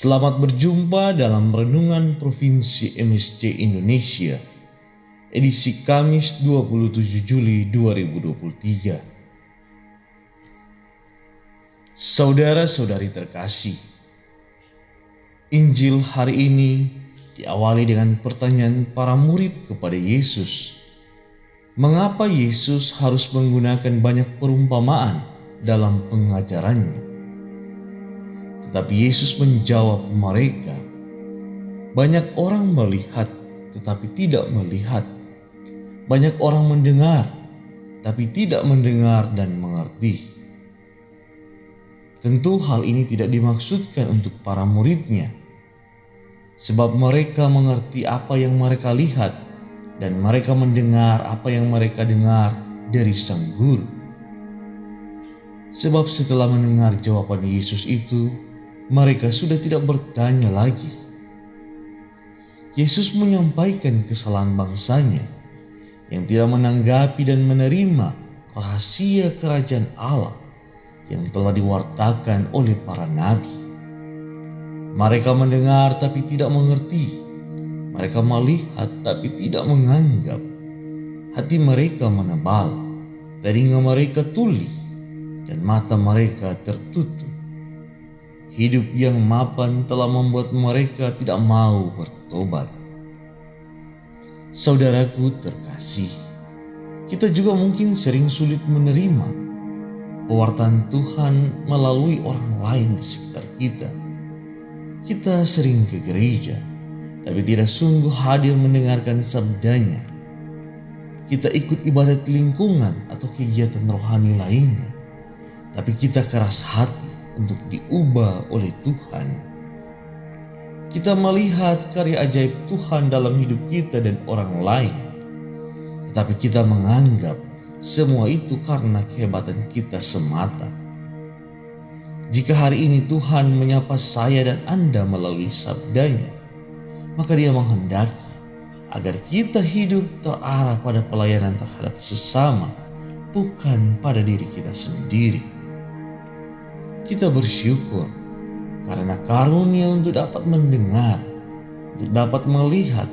Selamat berjumpa dalam Renungan Provinsi MSC Indonesia, edisi Kamis 27 Juli 2023. Saudara-saudari terkasih, Injil hari ini diawali dengan pertanyaan para murid kepada Yesus. Mengapa Yesus harus menggunakan banyak perumpamaan dalam pengajarannya? Tetapi Yesus menjawab mereka, banyak orang melihat tetapi tidak melihat. Banyak orang mendengar tapi tidak mendengar dan mengerti. Tentu hal ini tidak dimaksudkan untuk para muridnya, sebab mereka mengerti apa yang mereka lihat dan mereka mendengar apa yang mereka dengar dari Sang Guru. Sebab setelah mendengar jawaban Yesus itu, mereka sudah tidak bertanya lagi. Yesus menyampaikan kesalahan bangsanya yang tidak menanggapi dan menerima rahasia kerajaan Allah yang telah diwartakan oleh para nabi. Mereka mendengar tapi tidak mengerti. Mereka melihat tapi tidak menganggap. Hati mereka menebal, telinga mereka tuli, dan mata mereka tertutup. Hidup yang mapan telah membuat mereka tidak mau bertobat. Saudaraku terkasih, kita juga mungkin sering sulit menerima pewartaan Tuhan melalui orang lain di sekitar kita. Kita sering ke gereja, tapi tidak sungguh hadir mendengarkan sabdanya. Kita ikut ibadat lingkungan atau kegiatan rohani lainnya, tapi kita keras hati untuk diubah oleh Tuhan. Kita melihat karya ajaib Tuhan dalam hidup kita dan orang lain, tetapi kita menganggap semua itu karena kehebatan kita semata. Jika hari ini Tuhan menyapa saya dan Anda melalui sabdanya, maka Dia menghendaki agar kita hidup terarah pada pelayanan terhadap sesama, bukan pada diri kita sendiri. Kita bersyukur karena karunia untuk dapat mendengar, untuk dapat melihat,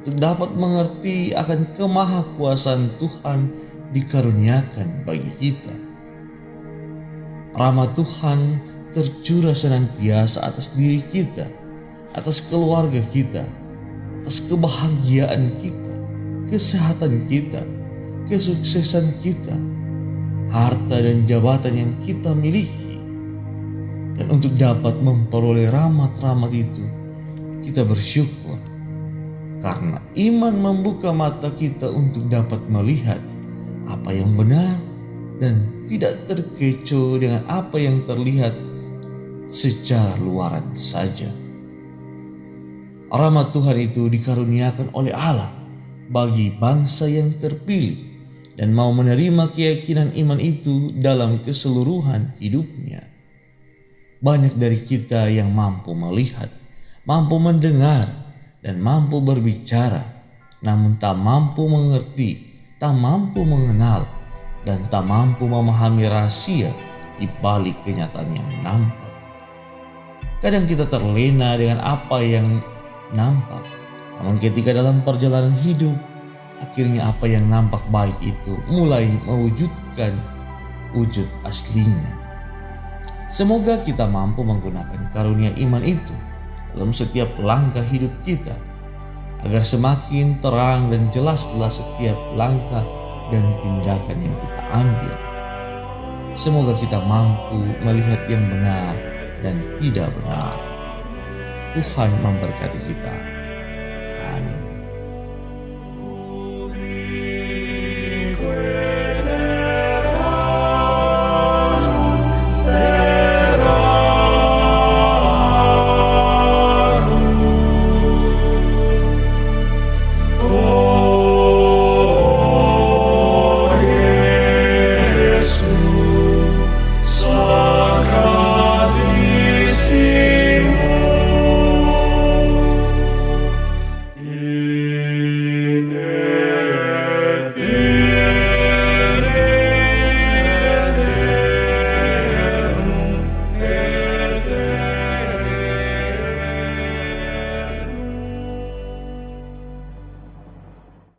untuk dapat mengerti akan kemahakuasaan Tuhan dikaruniakan bagi kita. Rahmat Tuhan tercurah senantiasa atas diri kita, atas keluarga kita, atas kebahagiaan kita, kesehatan kita, kesuksesan kita, harta dan jabatan yang kita miliki. Dan untuk dapat memperoleh rahmat-rahmat itu, kita bersyukur karena iman membuka mata kita untuk dapat melihat apa yang benar dan tidak terkecoh dengan apa yang terlihat secara luaran saja. Rahmat Tuhan itu dikaruniakan oleh Allah bagi bangsa yang terpilih dan mau menerima keyakinan iman itu dalam keseluruhan hidupnya. Banyak dari kita yang mampu melihat, mampu mendengar, dan mampu berbicara, namun tak mampu mengerti, tak mampu mengenal, dan tak mampu memahami rahasia di balik kenyataan yang nampak. Kadang kita terlena dengan apa yang nampak, namun ketika dalam perjalanan hidup, akhirnya apa yang nampak baik itu mulai mewujudkan wujud aslinya. Semoga kita mampu menggunakan karunia iman itu dalam setiap langkah hidup kita, agar semakin terang dan jelaslah setiap langkah dan tindakan yang kita ambil. Semoga kita mampu melihat yang benar dan tidak benar. Tuhan memberkati kita. Amin.